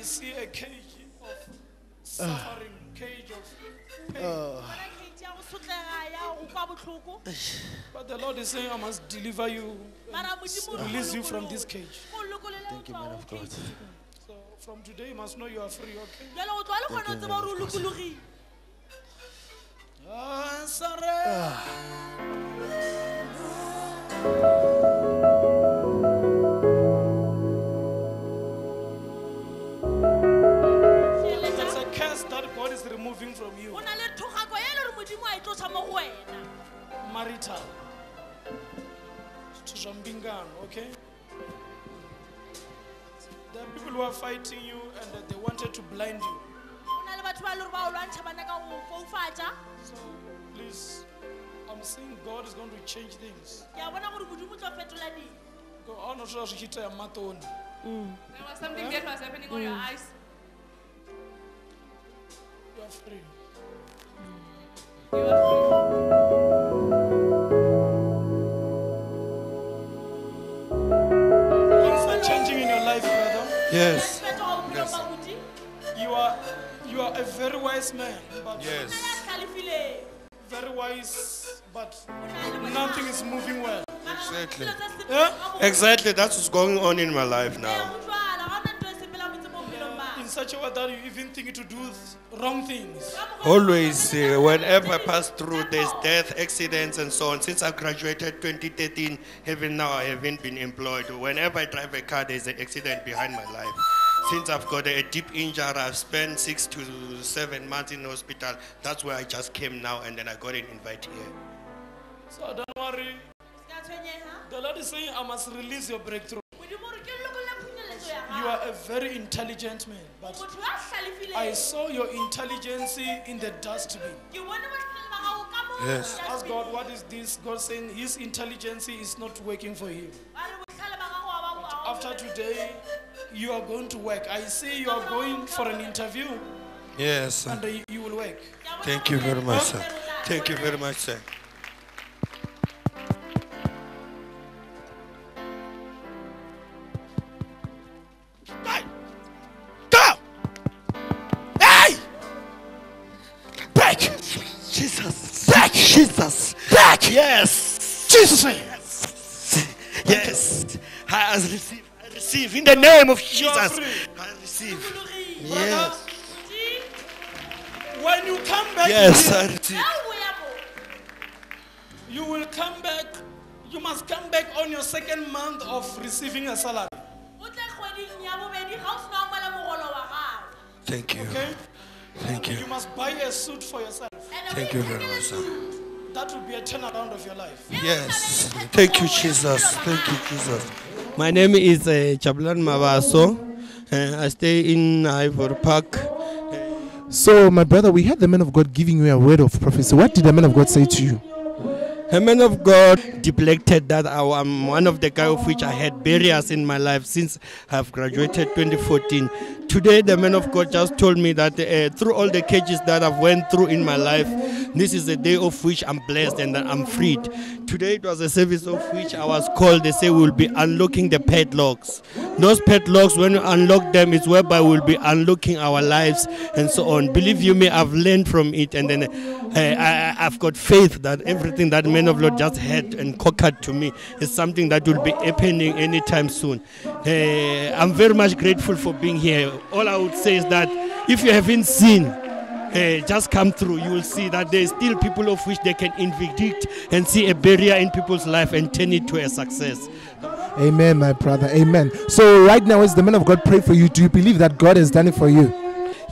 see a cage of suffering, cage of pain. But the Lord is saying, I must deliver you, release you from this cage. Thank you, man of God. So from today, you must know you are free, okay? There's a curse that God is removing from you. Marital. Okay? There are people who are fighting you and they wanted to blind you. So please, I'm saying God is going to change things. There was something that was happening on your eyes. You are free. You are free. Things are changing in your life, brother. Yes. You are a very wise man, but Yes. very wise, but nothing is moving well. Exactly. Yeah? Exactly. That's what's going on in my life now. In such a way that you even think to do wrong things. Always, whenever I pass through, there's death, accidents, and so on. Since I graduated 2013, even now I haven't been employed. Whenever I drive a car, there's an accident behind my life. Since I've got a deep injury, I've spent 6 to 7 months in hospital. That's where I just came now, and then I got an invite here. So don't worry. The Lord is saying, I must release your breakthrough. You are a very intelligent man, but I saw your intelligence in the dustbin. Yes. Ask God, what is this? God saying his intelligence is not working for him. After today, you are going to work. I see you are going for an interview. Yes. And you will work. Thank you very much, sir. Thank you very much, sir. Back! Jesus. Back! Jesus. Back! Yes. Jesus! Yes. I receive in the name of Jesus. free. I receive. Brother, Yes. when you come back Yes, here, I receive. you will come back. You must come back on your second month of receiving a salary. Thank you. Okay? Thank you. You must buy a suit for yourself. Thank you very much, sir. That will be a turnaround of your life. Yes. Thank you, Jesus. Thank you, Jesus. My name is Chablan Mabaso. I stay in Ivory Park. So, my brother, we had the man of God giving you a word of prophecy. What did the man of God say to you? A man of God depicted that I'm one of the guys of which I had barriers in my life since I've graduated 2014. Today, the man of God just told me that through all the cages that I've went through in my life, this is a day of which I'm blessed and that I'm freed. Today, it was a service of which I was called. They say we'll be unlocking the padlocks. Those padlocks, when you unlock them, it's whereby we'll be unlocking our lives and so on. Believe you me, I've learned from it, and then I've got faith that everything that man of Lord just had and conquered to me is something that will be happening anytime soon. I'm very much grateful for being here. All I would say is that if you haven't seen, just come through. You will see that there is still people of which they can interdict and see a barrier in people's life and turn it to a success. Amen, my brother. Amen. So right now, as the man of God prayed for you, do you believe that God has done it for you?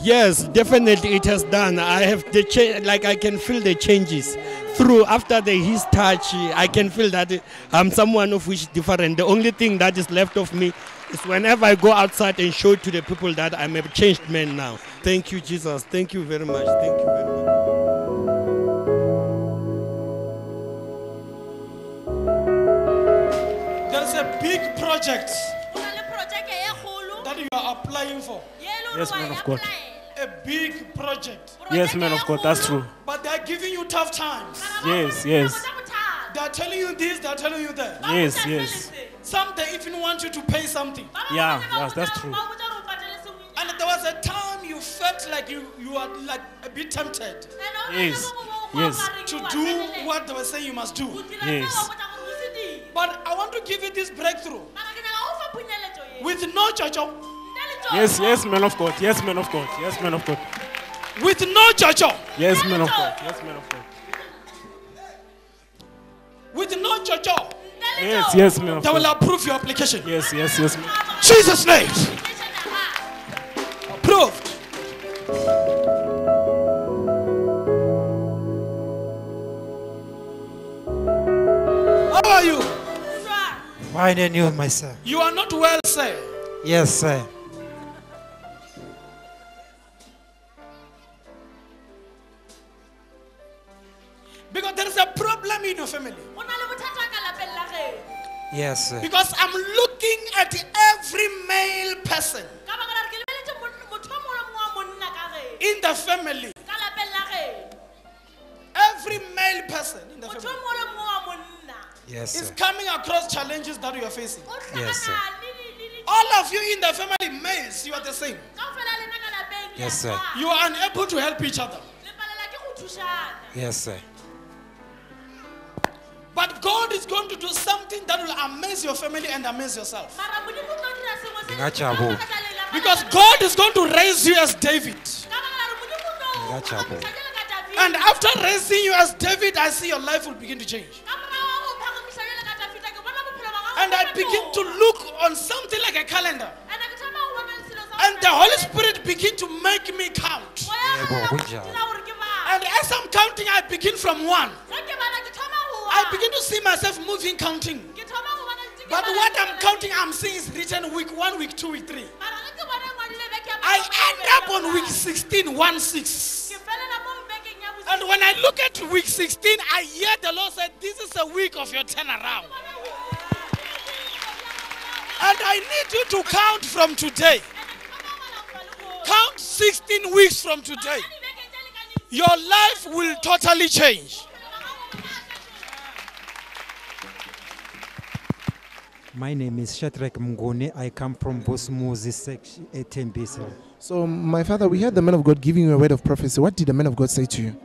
Yes, definitely it has done. I have the like I can feel the changes through after his touch. I can feel that I'm someone of which different. The only thing that is left of me is whenever I go outside and show to the people that I'm a changed man now. Thank you, Jesus. Thank you very much. Thank you very much. There's a big project that you are applying for. Yes, man of God. A big project. Yes, man of God, that's true. But they are giving you tough times. Yes, yes. They are telling you this, they are telling you that. Yes, yes. Some they even want you to pay something. Yeah, yes, that's true. And they felt like you are like a bit tempted Yes. Yes. to do what they were saying you must do. Yes. But I want to give you this breakthrough with no chocho, Yes, yes, man of God. Yes, man of God. Yes, man of God. with no chocho, Yes, man of God. Yes, man of God. with no chocho. Yes, yes, man of They will God. approve your application. Yes, yes, yes. Jesus' name. Approved. How are you? Fine and you, my sir? You are not well, sir. Yes, sir. Because there is a problem in your family. Yes, sir. Because I'm looking at every male person in the family. Every male person in the family Yes, is sir. coming across challenges that you are facing. Yes, sir. All of you in the family, males, you are the same. Yes, sir. You are unable to help each other. Yes, sir. But God is going to do something that will amaze your family and amaze yourself. Ngachabo. Because God is going to raise you as David. Ngachabo. And after raising you as David, I see your life will begin to change. And I begin to look on something like a calendar. And the Holy Spirit begin to make me count. Yebo, kunjalo. And as I'm counting, I begin from 1. I begin to see myself moving, counting. But what I'm counting, I'm seeing is written week 1, week 2, week 3. I end up on week 16, 1, 6. And when I look at week 16, I hear the Lord say, this is a week of your turnaround. And I need you to count from today. Count 16 weeks from today. Your life will totally change. My name is Shadrach Mngone. I come from Bosmuzi section 18B. So, my father, we heard the man of God giving you a word of prophecy. What did the man of God say to you?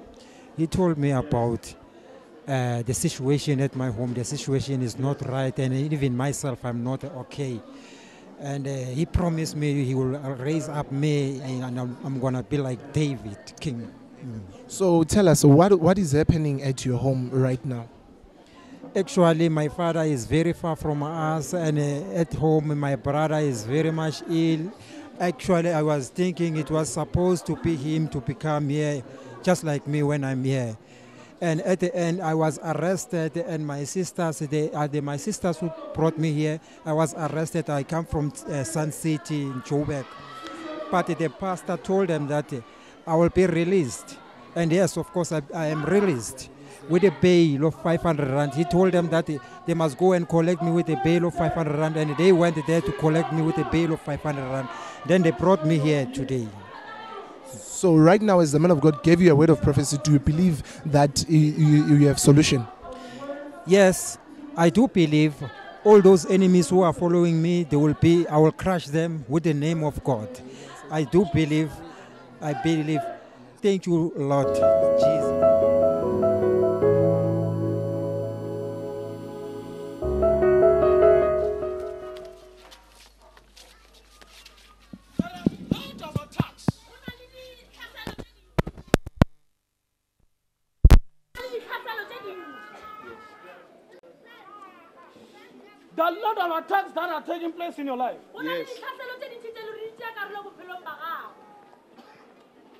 He told me about the situation at my home. The situation is not right, and even myself, I'm not okay. And he promised me he will raise up me, and I'm gonna be like David, king. So, tell us, what is happening at your home right now? Actually, my father is very far from us, and at home, my brother is very much ill. Actually, I was thinking it was supposed to be him to become here, just like me when I'm here. And at the end, I was arrested, and my sisters, my sisters who brought me here, I was arrested. I come from Sun City in Joburg. But the pastor told them that I will be released. And yes, of course, I am released with a bail of 500 rand. He told them that they must go and collect me with a bail of 500 rand, and they went there to collect me with a bail of 500 rand. Then they brought me here today. So right now, as the man of God gave you a word of prophecy, do you believe that you have solution? Yes, I do believe all those enemies who are following me, I will crush them with the name of God. I do believe, I believe. Thank you, Lord Jesus. There are a lot of attacks that are taking place in your life. Yes.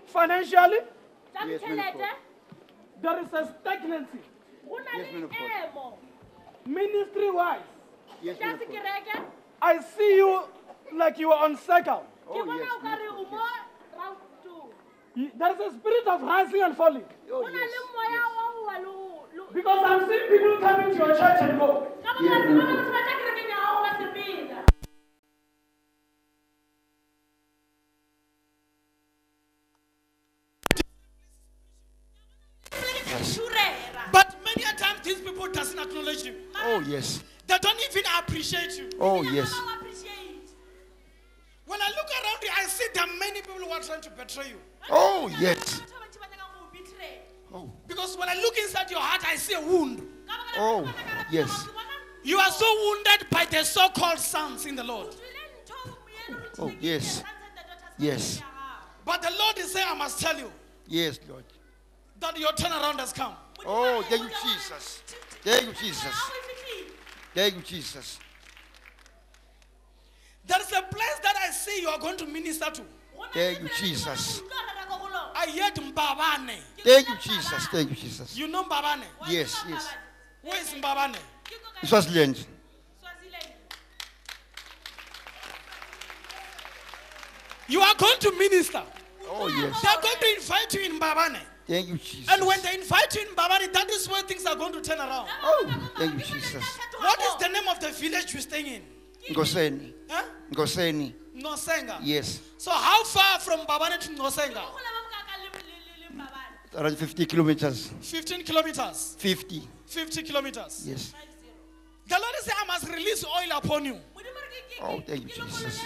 Financially, Yes, man of God. there is a stagnancy. Yes, man of God. Ministry-wise, Yes, man of God. I see you like you are on cycle. Oh, yes, man of God. There is a spirit of rising and falling. Oh, yes. Because I'm seeing people coming to your church and go. Yes, man of God. But many a times these people doesn't acknowledge you. Oh, yes. They don't even appreciate you. Oh, yes. When I look around you, I see that many people who are trying to betray you. Oh, yes. Oh, Because when I look inside your heart, I see a wound. oh, yes. You are so wounded by the so-called sons in the Lord. Oh, yes. Yes. But the Lord is saying, I must tell you Yes, Lord. that your turnaround has come. Oh, thank you, Jesus. Thank you, Jesus. Thank you, Jesus. There is a place that I see you are going to minister to. Thank you, Jesus. I heard Mbabane. Thank you, Jesus. Thank you, Jesus. You know Mbabane? Yes, yes. Where is Mbabane? It was land. You are going to minister. Oh, yes. They are going to invite you in Mbabane. Thank you, Jesus. And when they invite you in Mbabane, that is where things are going to turn around. Oh, thank you, Jesus. What is the name of the village you're staying in? Ngoseni. Huh? Ngoseni. Nosenga. Yes. So how far from Mbabane to Nosenga? Around 50 kilometers. 15 kilometers. 50. 50 kilometers. Yes. The Lord is saying, I must release oil upon you. Oh, thank you, Jesus.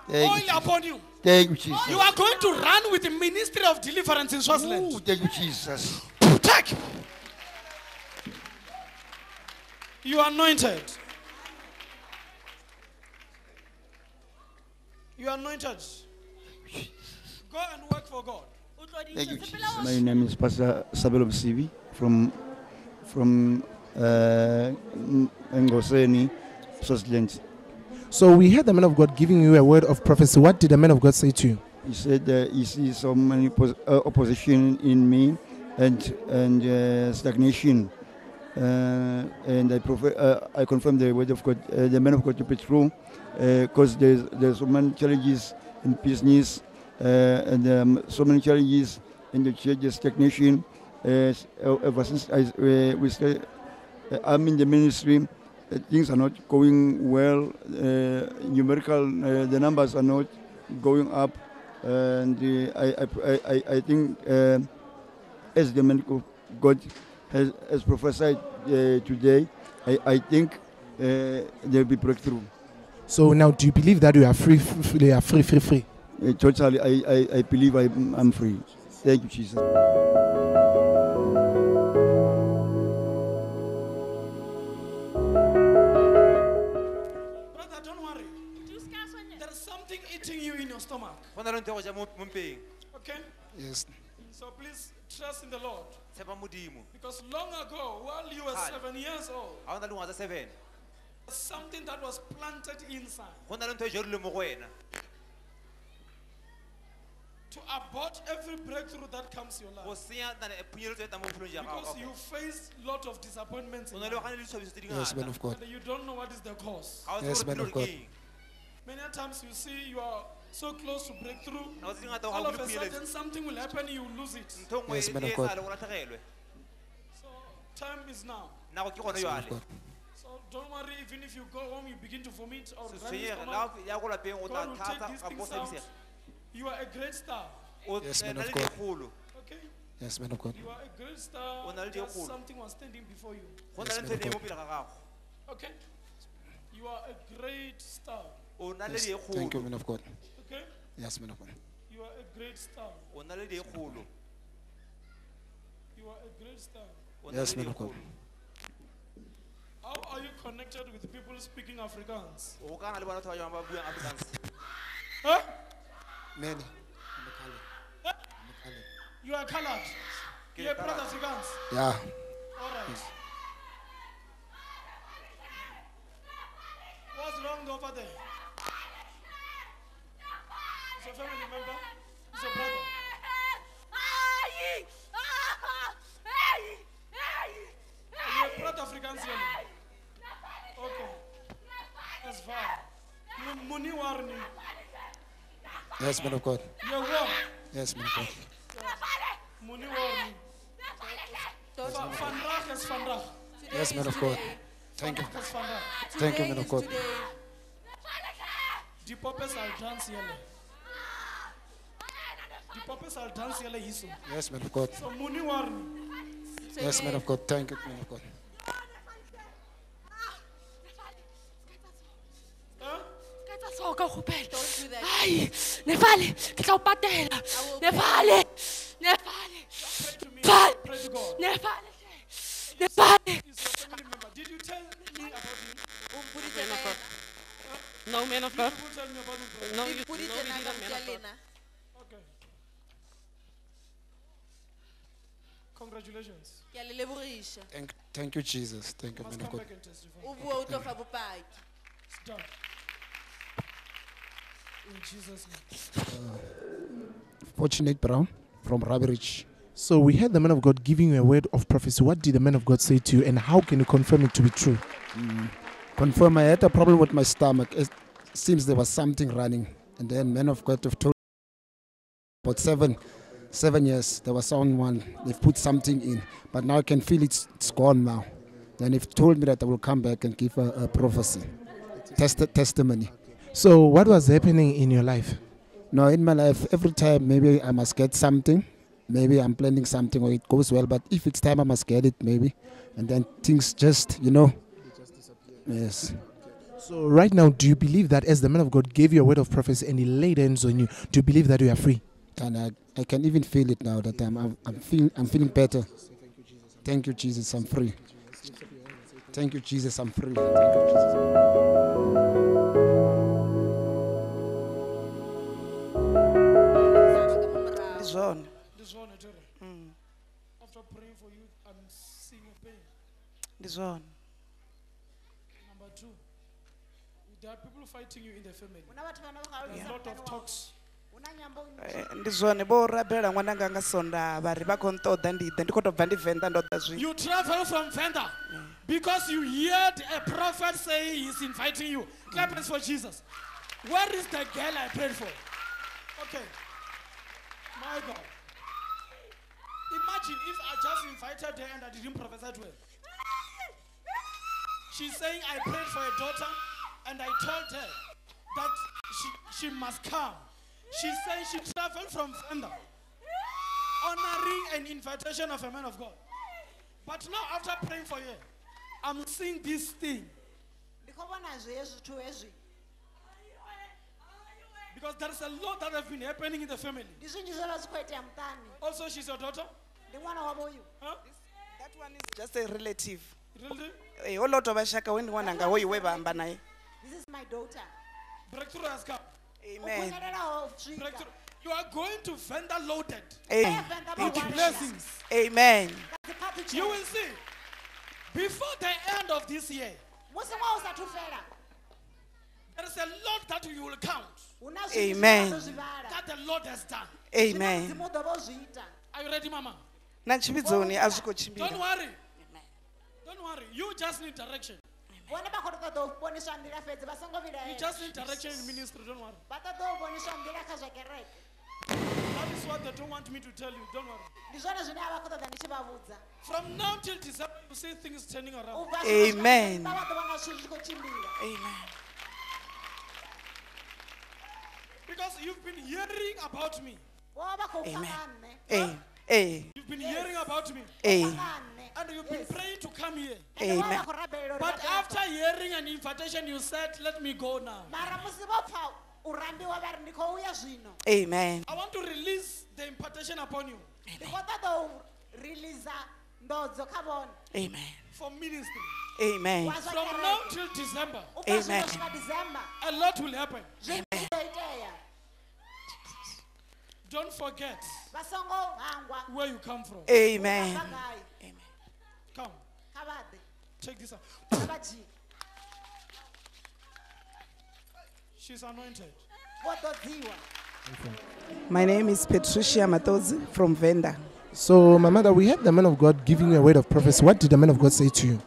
Oil Thank you, Jesus. upon you. Thank you, Jesus. You are going to run with the ministry of deliverance in Swaziland. Oh, thank you, Jesus. Take. You are anointed. You are anointed. Go and work for God. Thank you, Jesus. My name is Pastor Sabelo Bisivi from Ngoseni, Swaziland. So we heard the man of God giving you a word of prophecy. What did the man of God say to you? He said he sees so many opposition in me and stagnation. And I confirm the word of God, the man of God to be true, because there's so many challenges in business and so many challenges in the church, stagnation. Ever since I'm in the ministry, things are not going well. Numerical, the numbers are not going up, and I think as the man of God has prophesied today, I think there will be breakthrough. So now, do you believe that you are free? You are free. Totally, I believe I'm free. Thank you, Jesus. Brother, don't worry. There is something eating you in your stomach. Okay? Yes. So please trust in the Lord. Because long ago, while you were 7 years old, something that was planted inside to abort every breakthrough that comes to your life. Because you face a lot of disappointments in life, Yes, man of God. and you don't know what is the cause. Yes, man of God. Many times you see you are so close to breakthrough, all of a sudden something will happen, you lose it. Yes, man of God. So time is now. Yes, man of God. So don't worry, even if you go home, you begin to vomit or run your stomach, God will take these things out. You are a great star. Yes, man of God. Okay? Yes, man of God. You are a great star. Just something was standing before you. Yes, man of God. Okay? You are a great star. Yes. Thank you, man of God. Okay? Yes, man of God. You are a great star. You are a great star. Yes, man of God. How are you connected with people speaking Afrikaans? Huh? Many. You are colored. You are proud Afrikaans. Yeah. All right. What's wrong over there? Is your family member? Is your brother? You are proud Afrikaans here. Okay. That's fine. Muni warni. Yes, man of God. You're warm. Yes, man of God. Muni warni. Van Rach is Van Rach. Yes, man of God. Thank you. Is Van Rach. Thank you, man of God. The purpose I'll dance here. The purpose I'll dance here. Yes, man of God. So Muni warni. Yes, man of God. Thank you, man of God. Huh? that. Ai, Nefale, ke tla o patela. Nefale. Nefale. Pray to God. Nefale. Nefale. Is your family member? Did you tell me about him? No, man of God. People tell me about him. No, you didn't, man of God. Okay. Congratulations. Thank you, Jesus. Thank you, Must man of come God. back and testify. It's done. In Jesus' name. Fortunate Brown from Rubberidge. So we heard the man of God giving you a word of prophecy. What did the man of God say to you, and how can you confirm it to be true? Confirm, I had a problem with my stomach. It seems there was something running. And then man of God have told me about 7 years, there was someone, they've put something in. But now I can feel it's gone now. Then they've told me that I will come back and give a prophecy, testimony. So what was happening in your life? No, in my life, every time maybe I must get something. Maybe I'm planning something or it goes well, but if it's time I must get it maybe. And then things just, Yes. So right now, do you believe that as the man of God gave you a word of prophecy and he laid hands on you, do you believe that you are free? And I can even feel it now that I'm feeling better. Thank you, Jesus, I'm free. Thank you, Jesus, I'm free. Thank you, Jesus. After praying for you, I'm seeing a pain. Ndizona. Number two, there are people fighting you in the family. A lot of talks. Ndizona bo rabela nwana nga sonda vari va khou nṱoḓa ndiḓe ndi khou tou bva ndi Venḓa ndo ḓa zwi. You travel from Venda because you heard a prophet say he's inviting you. Clap hands for Jesus. Where is the girl I prayed for? Okay. My God. Imagine if I just invited her and I didn't prophesy to her. She's saying I prayed for a daughter and I told her that she must come. She's saying she traveled from Venda, honoring an invitation of a man of God. But now after praying for her, I'm seeing this thing. Because there is a lot that has been happening in the family. Also, she's your daughter? Huh? That one is just a relative. Really? This is my daughter. Breakthrough has come. Amen. Breakthrough. You are going to Venda loaded. Amen. With blessings. Amen. You will see. Before the end of this year, there is a lot that you will count. Amen. That the Lord has done. Amen. Are you ready, Mama? Don't worry. Don't worry. You just need direction. You just need direction in ministry. Don't worry. That is what they don't want me to tell you. Don't worry. From now till December, you see things turning around. Amen. Amen. Because you've been hearing about me. Amen. You've been hearing about me. And you've been praying to come here. Amen. But after hearing an invitation, you said, let me go now. Amen. I want to release the impartation upon you. Amen. For ministry. Amen. From now till December. Amen. A lot will happen. Amen. Don't forget where you come from. Amen. Amen. Come. Take this out. She's anointed. My name is Patricia Matozi from Venda. So, my mother, we had the man of God giving you a word of prophecy. What did the man of God say to you?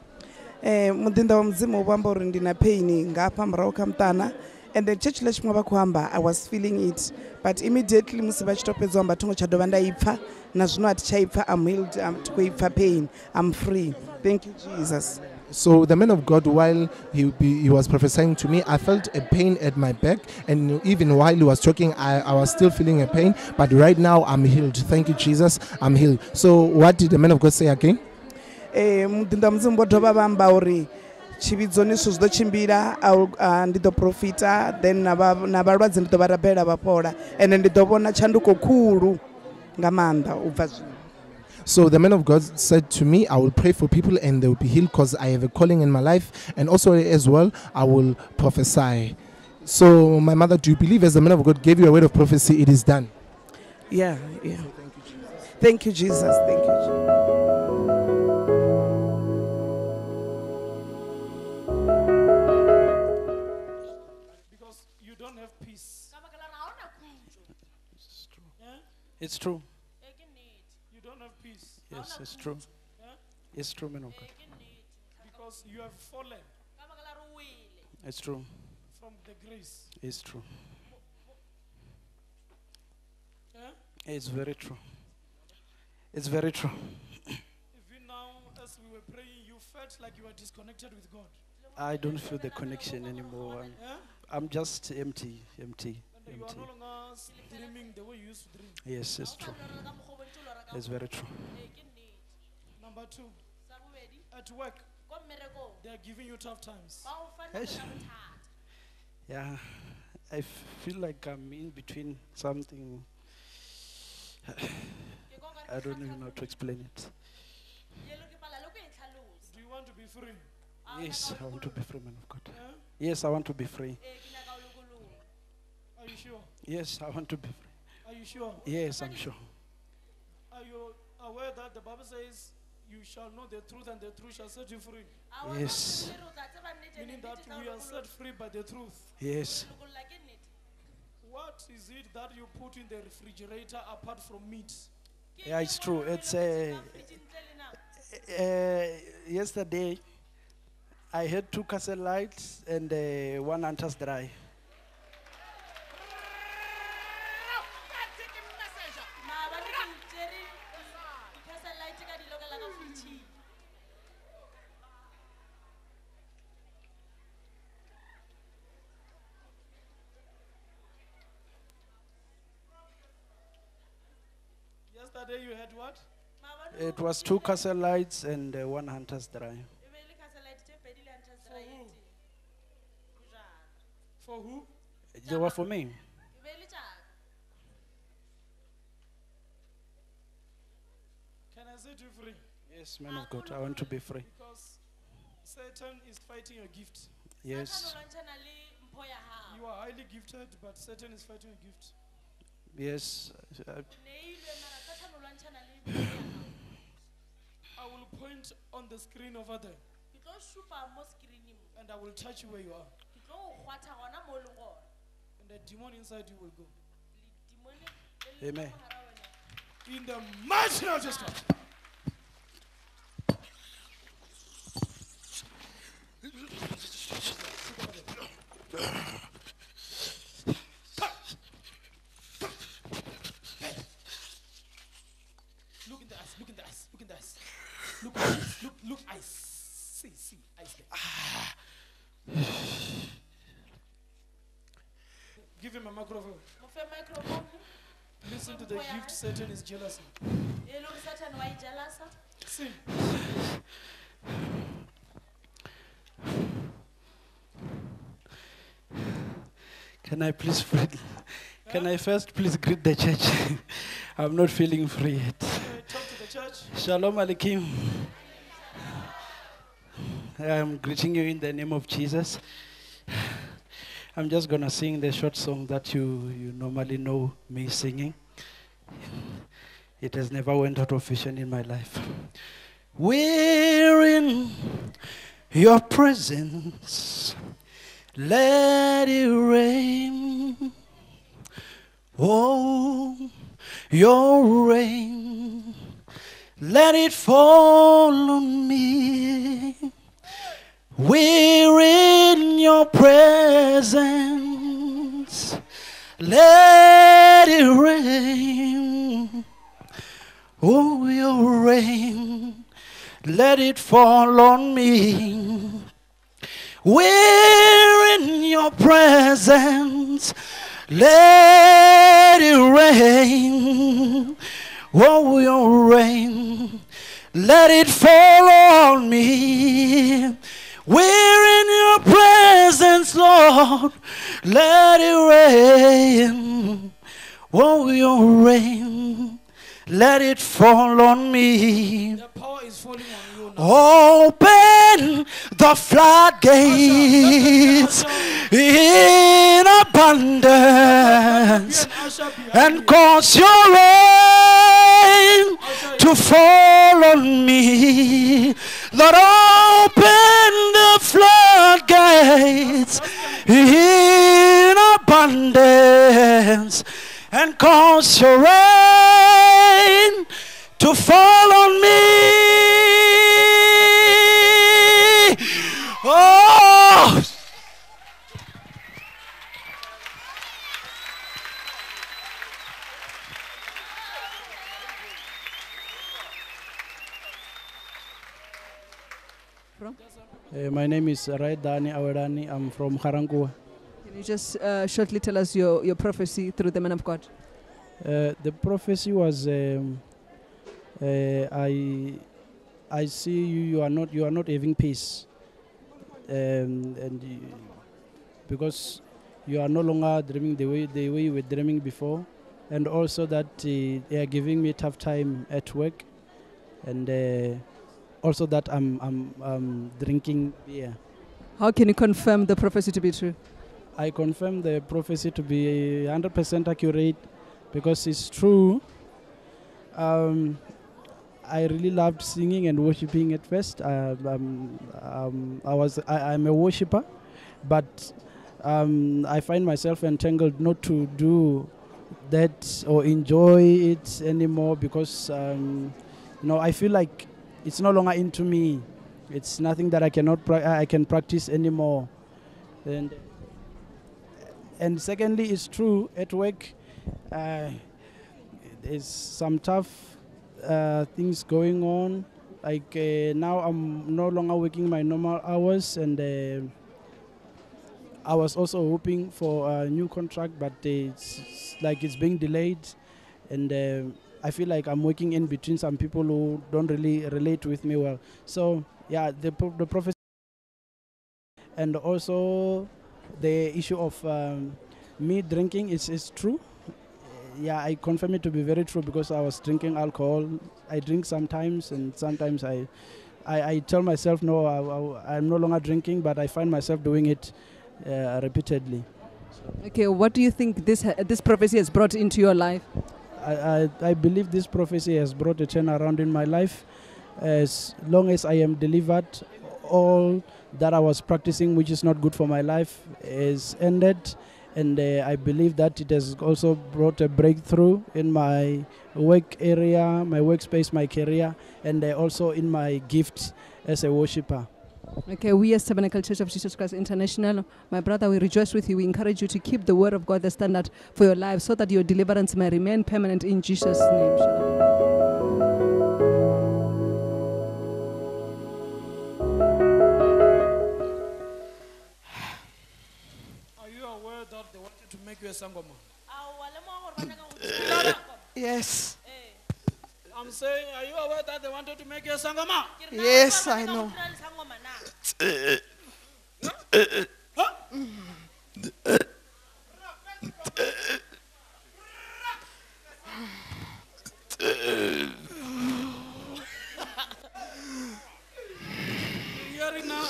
Mudinda wa mzimu wamba uri ndina pain ngapa mrao kamtana. And the church lech mwaba kuhamba, I was feeling it. But immediately musiba chitopedza wamba tongo chadova ndaipfa na zvino atichaipfa. I'm healed. I'm tokoipfa pain. I'm free. Thank you, Jesus. So the man of God, while he was prophesying to me, I felt a pain at my back, and even while he was talking, I was still feeling a pain. But right now, I'm healed. Thank you, Jesus. I'm healed. So what did the man of God say again? Mudinda mzimu bodova vamba uri chividzoni zwithu zwi ḓo tshimbila ndi ḓo profita then na vhalwadze ndi ḓo vha rabela vha fhola ende ndi ḓo vhona tshanduko khulu nga maanḓa u bva zwino. So the man of God said to me, I will pray for people and they will be healed because I have a calling in my life, and also as well I will prophesy. So my mother, do you believe as the man of God gave you a word of prophecy, it is done? Yeah. Thank you, Jesus. Thank you, Jesus. Because you don't have peace. It's true. You don't have peace. Yes, it's true. It's true, man of God. Because you have fallen It's true. from the grace. It's true. Yeah? It's very true. It's very true. Even now, as we were praying, you felt like you were disconnected with God. I don't feel the connection anymore. Yeah? I'm just empty. And you are no longer dreaming the way you used to dream. Yes, it's true. It's very true. Number 2, at work, they are giving you tough times. Yes. Yeah, I feel like I'm in between something. I don't even know how to explain it. Do you want to be free? Yes, I want to be free, man of God. Yeah? Yes, I want to be free. Are you sure? Yes, I want to be free. Are you sure? Yes, I'm sure. Are you aware that the Bible says you shall know the truth and the truth shall set you free? Yes. Meaning that we are set free by the truth. Yes. What is it that you put in the refrigerator apart from meat? Yeah, it's true. It's yesterday I had 2 castle lights and 1 Hunter's dry. Yesterday you had what? It was 2 castle lights and 1 Hunter's dry. For who? They were for me. Can I set you free? Yes, man of God, I want to be free. Because Satan is fighting your gift. Yes. You are highly gifted, but Satan is fighting your gift. Yes. I will point on the screen over there. And I will touch you where you are. And the demon inside you will go. Amen. In the mighty name of Jesus Christ. Look in the eyes, look in the eyes, look in the eyes. Look at eyes, look eyes. See, eyes there. Give him a microphone. Listen to the gift Satan is jealous of. Sing. Can I please Can I first please greet the church? I'm not feeling free yet. Talk to the church. Shalom Aleichem. I'm greeting you in the name of Jesus. I'm just going to sing the short song that you normally know me singing. It has never went out of vision in my life. We're in your presence. Let it rain. Oh, your rain. Let it fall on me. We're in your presence. Let it rain. Oh, your rain. Let it fall on me. We're in your presence. Let it rain. Oh, your rain. Let it fall on me. We're Lord, let it rain. Oh, your rain, let it fall on me. The power is falling on you now. Open the floodgates in abundance and cause your rain to fall on me. Lord, open the floodgates in abundance and cause your rain to fall on me. Oh! My name is Raidani Awerani. I'm from Harangua. Can you just shortly tell us your prophecy through the man of God? The prophecy was, I see you are not having peace, and because you are no longer dreaming the way you were dreaming before, and also that they are giving me a tough time at work, and also that I'm drinking beer. How can you confirm the prophecy to be true? I confirm the prophecy to be 100% accurate because it's true. I really loved singing and worshiping at first. I'm a worshiper, but I find myself entangled not to do that or enjoy it anymore because I feel like it's no longer into me. It's nothing that I can practice anymore. And secondly, it's true at work. There's some tough things going on. Like now, I'm no longer working my normal hours, and I was also hoping for a new contract, but it's being delayed, and I feel like I'm working in between some people who don't really relate with me well. So yeah, the prophecy, and also the issue of me drinking is true. Yeah, I confirm it to be very true because I was drinking alcohol. I drink sometimes, and sometimes I tell myself, no, I'm no longer drinking, but I find myself doing it repeatedly. Okay, what do you think this prophecy has brought into your life? I believe this prophecy has brought a turnaround in my life. As long as I am delivered, all that I was practicing, which is not good for my life, is ended. And I believe that it has also brought a breakthrough in my work area, my workspace, my career, and also in my gift as a worshipper. Okay, we as Tabernacle Church of Jesus Christ International, my brother, we rejoice with you. We encourage you to keep the word of God the standard for your life so that your deliverance may remain permanent in Jesus' name. Shalom. To make you a sangoma. Yes. I'm saying, are you aware that they wanted to make you a sangoma? Yes, I know. Hearing now,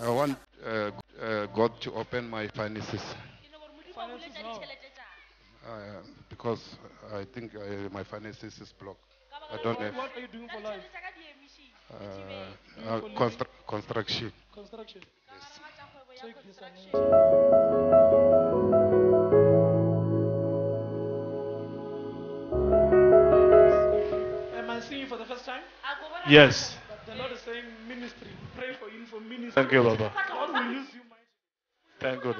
I want God to open my finances. Because I think my finances is blocked. I don't have. What are you doing for life? Construction. Construction. Yes. Take this anointing. Am I seeing you for the first time? Yes. But the Lord is saying ministry. Pray for you for ministry. Thank you, Baba. God will use you mightily. Thank God.